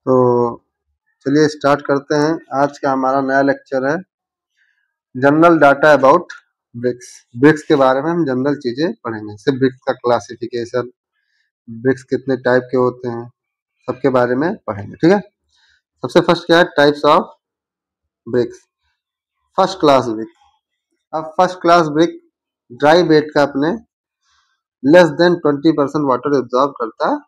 तो चलिए स्टार्ट करते हैं। आज का हमारा नया लेक्चर है general data about bricks. Bricks के बारे में हम जनरल चीजें पढ़ेंगे, जैसे ब्रिक्स का क्लासिफिकेशन, ब्रिक्स कितने टाइप के होते हैं, सबके बारे में पढ़ेंगे। ठीक है। सबसे फर्स्ट क्या है, types of bricks. First class brick. अब first class brick dry bed का अपने लेस देन 20% वाटर एब्जॉर्ब करता है।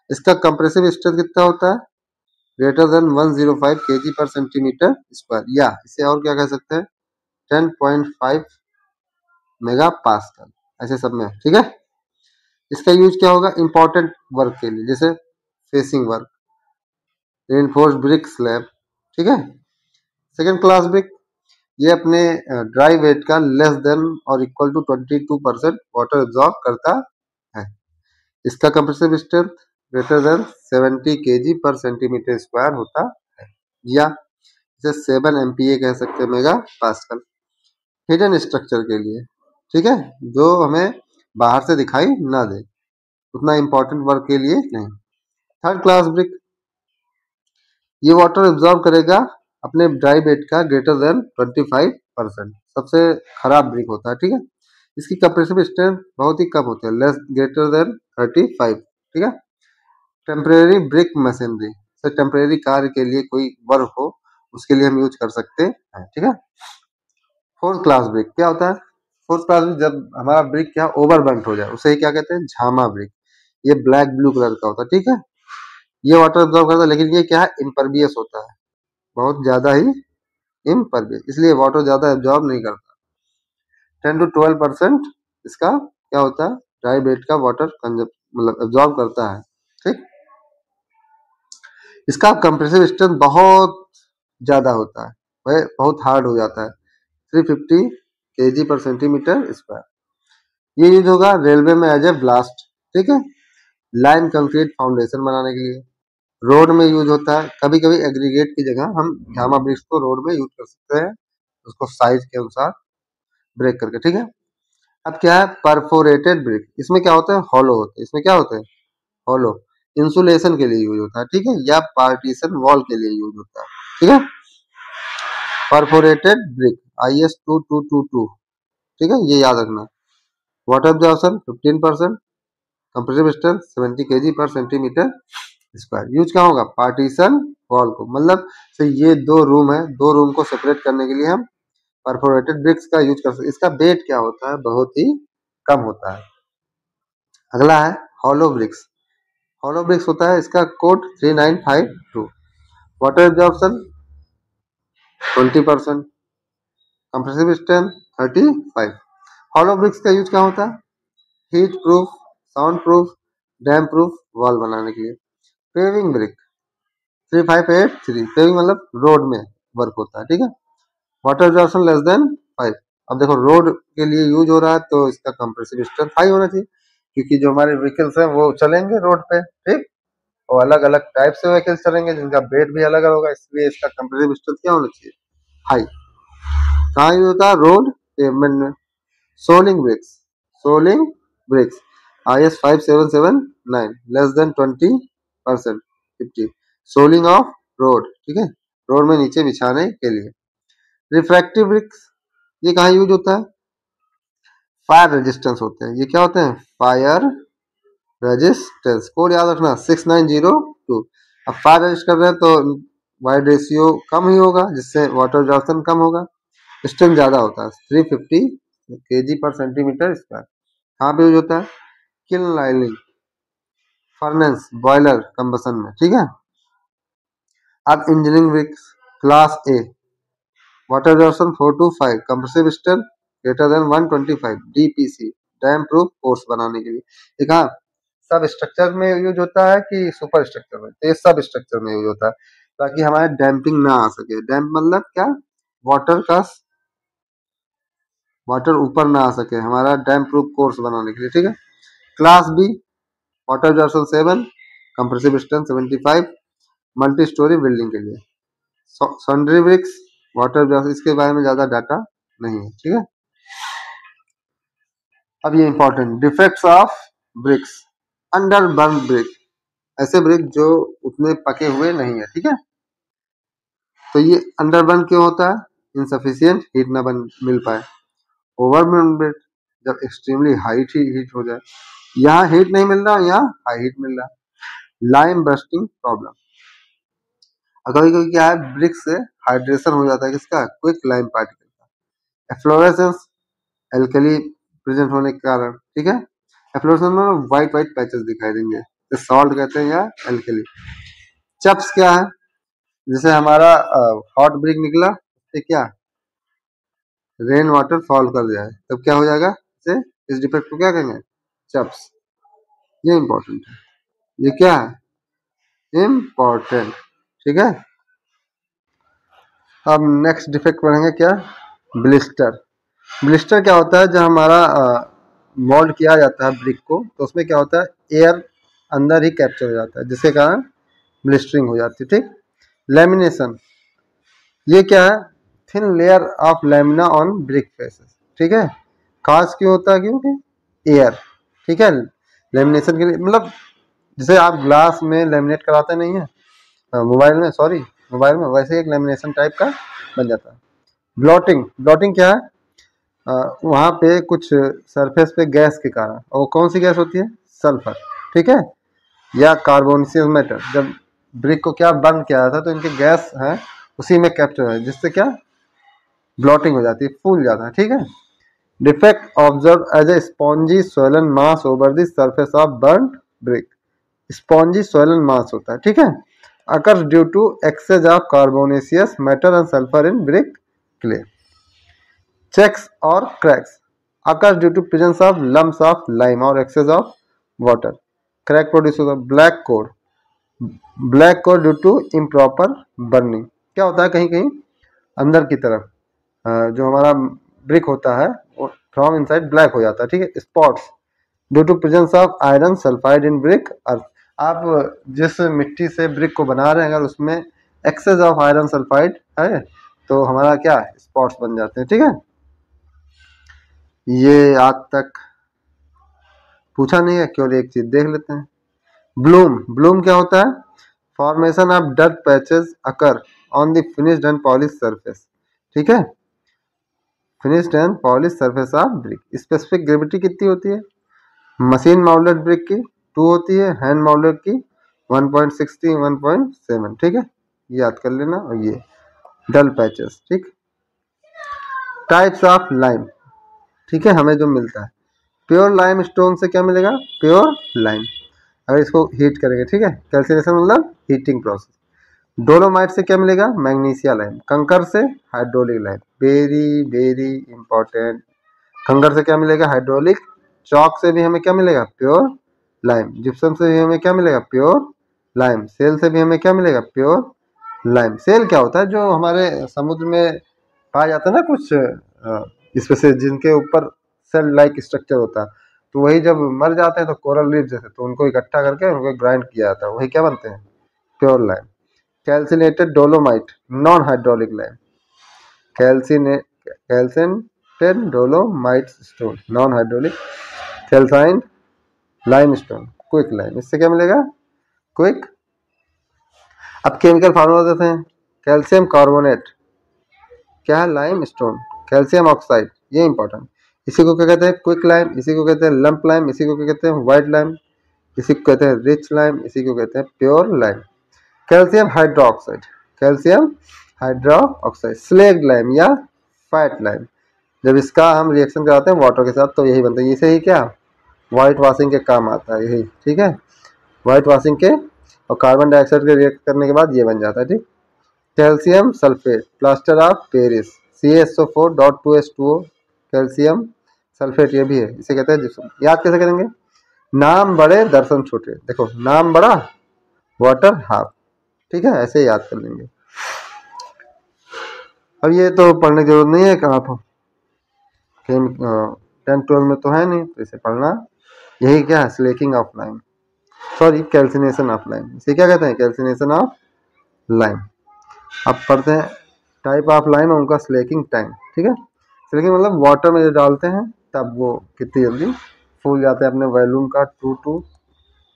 इसका कंप्रेसिव स्ट्रेंथ कितना होता है, ग्रेटर देन 105 kg पर सेंटीमीटर स्क्वायर, या इसे और क्या कह सकते हैं 10.5 मेगा पास्कल, ऐसे सब में। ठीक है। इसका यूज क्या होगा, इंपॉर्टेंट वर्क के लिए, जैसे facing work, reinforce brick slab. ठीक है। सेकेंड क्लास ब्रिक, ये अपने ड्राई वेट का लेस देन और इक्वल टू 22% वाटर एब्जॉर्ब करता है। इसका compressive strength greater then 70 kg पर सेंटीमीटर स्क्वायर होता है, या इसे 7 MPa कह सकते हैं, मेगा पास्कल। हिडन स्ट्रक्चर के लिए, ठीक है, जो हमें बाहर से दिखाई ना दे, उतना इंपॉर्टेंट वर्क के लिए नहीं। थर्ड क्लास ब्रिक, ये वाटर एब्जॉर्ब करेगा अपने ड्राई बेड का ग्रेटर देन 25%, सबसे खराब ब्रिक होता है। ठीक है। इसकी कंप्रेसिव स्ट्रेंथ बहुत ही कम होती है, लेस ग्रेटर देन 35। ठीक है। टेम्परेरी ब्रिक मशीनरी, से टेम्परेरी कार्य के लिए कोई वर्क हो उसके लिए हम यूज कर सकते हैं। ठीक है। फोर्थ क्लास ब्रिक क्या होता है, फोर्थ क्लास ब्रिक जब हमारा ब्रिक क्या ओवर बर्न्ट हो जाए उसे क्या कहते हैं, झामा ब्रिक। ये ब्लैक ब्लू कलर का होता है। ठीक है। ये वाटर एब्जॉर्ब करता है, लेकिन ये क्या है, इम्परवियस होता है, बहुत ज्यादा ही इम्परवियस, इसलिए वाटर ज्यादा एब्जॉर्ब नहीं करता। 10 to 12% इसका क्या होता है, ड्राई बेड का वाटर मतलब एब्जॉर्ब करता है। ठीक। इसका कंप्रेसिव स्ट्रेंथ बहुत ज्यादा होता है, वह बहुत हार्ड हो जाता है, 350 kg पर सेंटीमीटर स्क्वायर। ये यूज होगा रेलवे में एज ए ब्लास्ट। ठीक है। लाइन कंक्रीट फाउंडेशन बनाने के लिए, रोड में यूज होता है, कभी कभी एग्रीगेट की जगह हम झामा ब्रिक्स को रोड में यूज कर सकते हैं, उसको साइज के अनुसार ब्रेक करके। ठीक है। अब क्या है, परफोरेटेड ब्रिक, इसमें क्या होता है, हॉलो होते हैं। इसमें क्या होते हैं, हॉलो, इंसुलेशन के लिए यूज होता है। ठीक है। या पार्टीशन वॉल के लिए यूज होता है। ठीक है। परफोरेटेड ब्रिक IS 2222, ठीक है, ये याद रखना। Water absorption 15%, compressive strength 70 kg पर सेंटीमीटर स्क्वायर। यूज क्या होगा, पार्टीशन वॉल को, मतलब से ये दो रूम है, दो रूम को सेपरेट करने के लिए हम परफोरेटेड ब्रिक्स का यूज कर सकते। इसका वेट क्या होता है, बहुत ही कम होता है। अगला है हॉलो ब्रिक्स। हॉलो ब्रिक्स होता है, इसका code 3952, water absorption 20%, compressive strength 35। Hollow bricks का यूज क्या होता है, heat proof, sound proof, damp proof wall बनाने के लिए। पेविंग ब्रिक 3583, पेविंग मतलब रोड में वर्क होता है। ठीक है। Water absorption less than 5। अब देखो रोड के लिए यूज हो रहा है तो इसका कंप्रेसिव स्ट्रेंथ हाई होना चाहिए, क्योंकि जो हमारे व्हीकल्स हैं वो चलेंगे रोड पे। ठीक। और अलग अलग टाइप से व्हीकल्स चलेंगे जिनका वेट भी अलग अलग होगा, इसलिए इसका कंप्रेसिव स्ट्रेंथ क्या होना चाहिए, हाई। कहाँ यूज होता है, रोड पेवमेंट में। Soling bricks, soling bricks IS 5779, less than 20%, 50, soling of road. ठीक है, रोड में नीचे बिछाने के लिए। रिफ्रैक्टिव ब्रिक्स, ये कहाँ यूज होता है, फायर रेजिस्टेंस होते हैं। ये क्या होते हैं, फायर रेजिस्टेंस, कोड याद रखना 6902। अब फायर रेजिस्ट कर रहे हैं तो वाइड रेशियो कम ही होगा, जिससे वाटर एब्जॉर्प्शन कम होगा, स्ट्रेंथ ज्यादा होता है 350 kg पर सेंटीमीटर स्क्वायर। कहाँ पे यूज होता है, kiln lining, furnace, boiler, combustion में। ठीक है। अब engineering bricks class A, water absorption 4 to 5, compressive strength greater than 125, DPC, damp proof course बनाने के लिए। ठीक है। सब स्ट्रक्चर में यूज होता है कि सुपर स्ट्रक्चर में, तो ये सब स्ट्रक्चर में यूज होता है, ताकि हमारे डैम्पिंग ना आ सके। डैम्प मतलब क्या, वाटर का, वाटर ऊपर ना आ सके, हमारा डैम प्रूफ कोर्स बनाने के लिए। ठीक है। Class B, water absorption 7, compressive strength 75, multi storey building के लिए। सॉन्ड्री ब्रिक्स, वाटर एब्जॉर्प्शन, इसके बारे में ज्यादा डाटा नहीं है। ठीक है। अब ये important defects of BRICS, under burn brick, ऐसे ब्रिक जो उतने पके हुए नहीं है, ठीक है। तो ये अंडर बर्न क्यों होता है? इनसफिशियंट हीट ना बन मिल पाए। ओवर बर्न ब्रिक जब एक्सट्रीमली हाई हीट हो जाए, यहाँ हीट नहीं मिल रहा, यहाँ हाई हीट मिल रहा। लाइम बर्स्टिंग प्रॉब्लम, कभी कभी क्या है, ब्रिक से हाइड्रेशन हो जाता है किसका? क्विक लाइम पार्टिकल का। एफ्लोरेसेंस एल्कली प्रेजेंट होने के कारण, ठीक है। एफ्लोरेसेंस में व्हाइट व्हाइट पैचेस दिखाई देंगे, तो सॉल्ट कहते हैं या एल्कली। चप्स क्या है? जैसे हमारा हॉट ब्रिक निकला, तो क्या रेन वाटर फॉल कर जाए तब क्या हो जाएगा? इसे इस डिफेक्ट को क्या कहेंगे? चप्स। ये इंपॉर्टेंट है, ये क्या है? इम्पॉर्टेंट, ठीक है। अब नेक्स्ट डिफेक्ट पढ़ेंगे क्या? ब्लिस्टर। ब्लिस्टर क्या होता है? जब हमारा मोल्ड किया जाता है ब्रिक को, तो उसमें क्या होता है, एयर अंदर ही कैप्चर हो जाता है, जिसके कारण ब्लिस्टरिंग हो जाती है, ठीक। लेमिनेशन, ये क्या है? Thin layer of lamina on brick faces, ठीक है। खास क्यों होता है? क्योंकि एयर, ठीक है। लेमिनेशन के लिए मतलब जैसे आप ग्लास में लेमिनेट कराते नहीं है मोबाइल में, सॉरी मोबाइल में, वैसे एक लेमिनेशन टाइप का बन जाता है। ब्लॉटिंग, ब्लॉटिंग क्या है? वहाँ पे कुछ सरफेस पे गैस के कारण, और कौन सी गैस होती है? सल्फर, ठीक है, या कार्बोनियस मैटर। जब ब्रिक को क्या बर्न किया जाता है तो इनके गैस है उसी में कैप्चर है, जिससे क्या ब्लॉटिंग हो जाती है, फूल जाता है, ठीक है। Defect observe as a spongy swollen mass over the surface of burn brick. Spongy swollen mass होता है, ठीक है। occurs due to excess of carbonaceous matter and sulfur in brick clay. Checks or cracks occurs due to presence of lumps of lime or excess of water. Crack produce होता है। Black core, black core due to improper burning. क्या होता है, कहीं कहीं अंदर की तरफ जो हमारा ब्रिक होता है वो फ्रॉम इनसाइड ब्लैक हो जाता है, ठीक है। Spots due to presence of iron sulphide in brick earth. आप जिस मिट्टी से ब्रिक को बना रहे हैं अगर उसमें एक्सेस ऑफ आयरन सल्फाइड है तो हमारा क्या स्पॉट्स बन जाते हैं, ठीक है। ये आज तक पूछा नहीं है, केवल एक चीज देख लेते हैं। ब्लूम, ब्लूम क्या होता है? Formation of dirt patches occur on the finished and polish surface, ठीक है। Finished and polish surface of brick. Specific gravity कितनी होती है? मशीन माउल्टेड ब्रिक की 2 होती है, हैंड माउल्टेड की 1.60 1.7, ठीक है, याद कर लेना। और ये डल पैचेस, ठीक। टाइप्स ऑफ लाइम, ठीक है, हमें जो मिलता है प्योर लाइम स्टोन से क्या मिलेगा? प्योर लाइम, अगर इसको हीट करेंगे, ठीक है। कैल्सिनेशन मतलब हीटिंग प्रोसेस। डोलोमाइट से क्या मिलेगा? Magnesia lime. कंकर से hydraulic lime, very very important. कंकर से क्या मिलेगा? हाइड्रोलिक। चौक से भी हमें क्या मिलेगा? Pure lime. जिप्सम से भी हमें क्या मिलेगा? Pure lime. सेल से भी हमें क्या मिलेगा? Pure lime. सेल क्या होता है? जो हमारे समुद्र में पाया जाता है ना कुछ स्पेसीज जिनके ऊपर सेल लाइक स्ट्रक्चर होता है, तो वही जब मर जाते हैं तो कोरल रीफ जैसे, तो उनको इकट्ठा करके उनको ग्राइंड किया जाता है, वही क्या बनते हैं? Pure lime. Calcinated dolomite, non hydraulic lime. Calcinated dolomite stone, non hydraulic. Calcine lime stone, quick lime. इससे क्या मिलेगा? क्विक। अब केमिकल फार्मूला देते हैं। कैल्शियम कार्बोनेट क्या है? Lime stone. कैल्शियम ऑक्साइड, ये इंपॉर्टेंट। इसी को क्या कहते हैं? Quick lime. इसी को कहते हैं लंप लाइम। इसी को क्या कहते हैं? White lime. इसी को कहते हैं रिच लाइम। इसी को कहते हैं pure lime. Calcium hydroxide, calcium hydroxide. Slaked lime या फैट लाइम, जब इसका हम रिएक्शन कराते हैं वाटर के साथ तो यही बनता है। इसे ही क्या व्हाइट वॉशिंग के काम आता है, यही, ठीक है। व्हाइट वॉशिंग के और कार्बन डाइऑक्साइड के रिएक्ट करने के बाद ये बन जाता है, ठीक। Calcium sulphate, plaster of Paris, CaSO4.2H2O। Calcium sulphate ये भी है, इसे कहते हैं जिप्सम। याद कैसे करेंगे? नाम बड़े दर्शन छोटे। देखो, नाम बड़ा वाटर हाफ, ठीक है, ऐसे याद कर लेंगे। अब ये तो पढ़ने की जरूरत नहीं है, कहाँ आप 10-12 में तो है नहीं, तो इसे पढ़ना। यही क्या है? Slaking of lime, sorry calcination of lime. इसे क्या कहते हैं? Calcination of lime. अब पढ़ते हैं टाइप ऑफ लाइम और उनका स्लेकिंग टाइम, ठीक है। स्लेकिंग मतलब वाटर में जो डालते हैं तब वो कितनी जल्दी फूल जाते हैं अपने वॉल्यूम का 2 to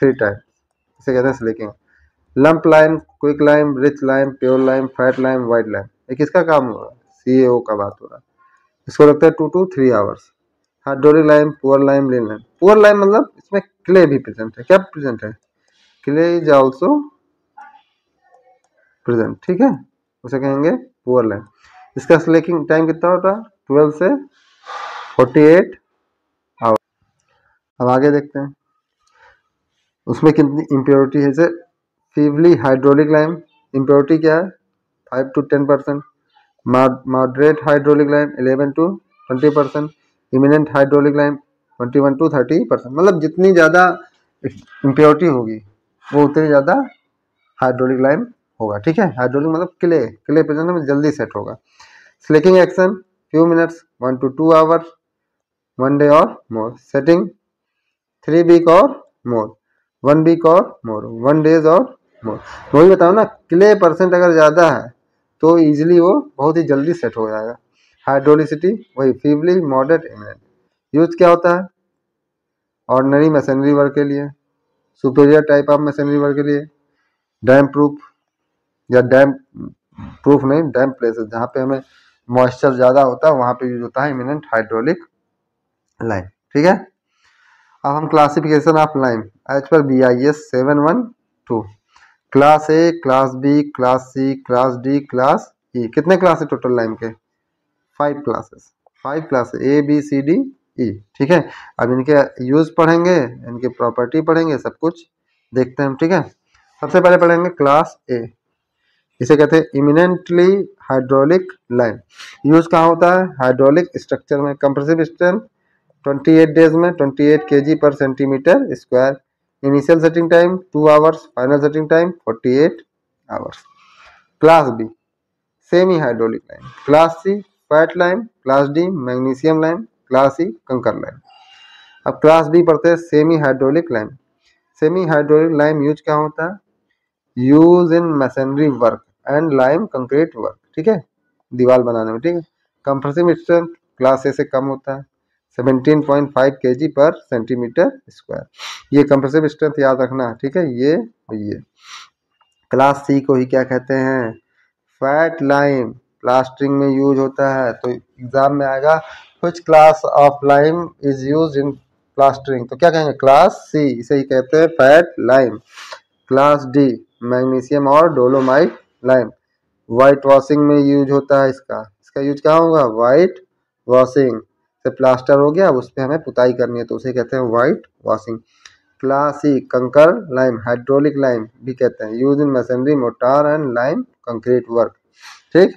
3 टाइम। इसे कहते हैं slaking. Lump lime, quick lime, rich lime, pure lime, fat lime, white lime, ये किसका काम हो रहा है? CaO का बात हो रहा है। इसको लगता है 2 to 3 hours. Hydraulic lime, poor lime, lean lime. Poor lime मतलब इसमें क्ले भी प्रेजेंट है। क्या प्रेजेंट है? क्ले इज ऑल्सो प्रेजेंट, ठीक है, उसे कहेंगे पुअर लाइम। इसका स्लेकिंग टाइम कितना होता है? 12 से 48 आवर। अब आगे देखते हैं उसमें कितनी इम्प्योरिटी है। जैसे फीवली हाइड्रोलिक लाइम, इम्प्योरिटी क्या है? 5 to 10%। Moderate hydraulic lime 11 to 20%। Eminent hydraulic lime 21 to 30%। मतलब जितनी ज़्यादा इम्प्योरिटी होगी वो उतनी ज़्यादा हाइड्रोलिक लाइम होगा, ठीक है। हाइड्रोलिक मतलब क्ले प्रेजेंट में जल्दी सेट होगा। Slaking action few minutes, 1 to 2 hours, 1 day और मोर। सेटिंग 3 वीक और मोर, 1 वीक और मोर, 1 days और मोर। वही बताओ ना, क्ले परसेंट अगर ज़्यादा है तो इजीली वो बहुत ही जल्दी सेट हो जाएगा। हाइड्रोलिसिटी वही फीवली, मॉडरेट, इमिनेंट। यूज क्या होता है? ऑर्डिनरी मशीनरी वर्क के लिए, superior type of machinery work के लिए, डैम प्रूफ या डैम प्रूफ नहीं, डैम प्लेसेस जहाँ पे हमें मॉइस्चर ज़्यादा होता है वहाँ पे यूज होता है इमिनेंट हाइड्रोलिक लाइम, ठीक है। अब हम classification of lime as per BIS 712। Class A, class B, class C, class D, class E. कितने क्लास है टोटल लाइम के? 5 classes. 5 class A B C D E, ठीक है। अब इनके यूज पढ़ेंगे, इनके प्रॉपर्टी पढ़ेंगे, सब कुछ देखते हैं हम, ठीक है। सबसे पहले पढ़ेंगे क्लास ए। इसे कहते हैं इमिनेंटली हाइड्रोलिक लाइम। यूज कहाँ होता है? हाइड्रोलिक स्ट्रक्चर में। कंप्रेसिव स्ट्रेंथ 28 डेज में 28 kg पर centimetre square. Initial setting time 2 hours, final setting time 48 hours. Class B semi hydraulic lime. Class C fat lime. Class D magnesium lime. Class E kankar lime. अब class B पढ़ते हैं semi hydraulic lime. Semi hydraulic lime use क्या होता है? Use in machinery work and lime concrete work, ठीक है, दीवार बनाने में, ठीक है। कंप्रेसिव स्ट्रेंथ क्लास ए से कम होता है, 17.5 kg पर सेंटीमीटर स्क्वायर। ये कंप्रेसिव स्ट्रेंथ याद रखना, ठीक है, ये। क्लास सी को ही क्या कहते हैं? Fat lime. प्लास्टरिंग में यूज होता है, तो एग्जाम में आएगा which class of lime is used in plastering, तो क्या कहेंगे? क्लास सी, इसे ही कहते हैं fat lime. Class D magnesium और डोलोमाइट लाइम। वाइट वॉशिंग में यूज होता है इसका यूज क्या होगा? वाइट वॉशिंग से प्लास्टर हो गया, अब उस पर हमें पुताई करनी है तो उसे कहते हैं वाइट वॉशिंग। क्लास सी कंकर लाइम, हाइड्रोलिक लाइम भी कहते हैं, use in machinery, motor and lime concrete work, ठीक।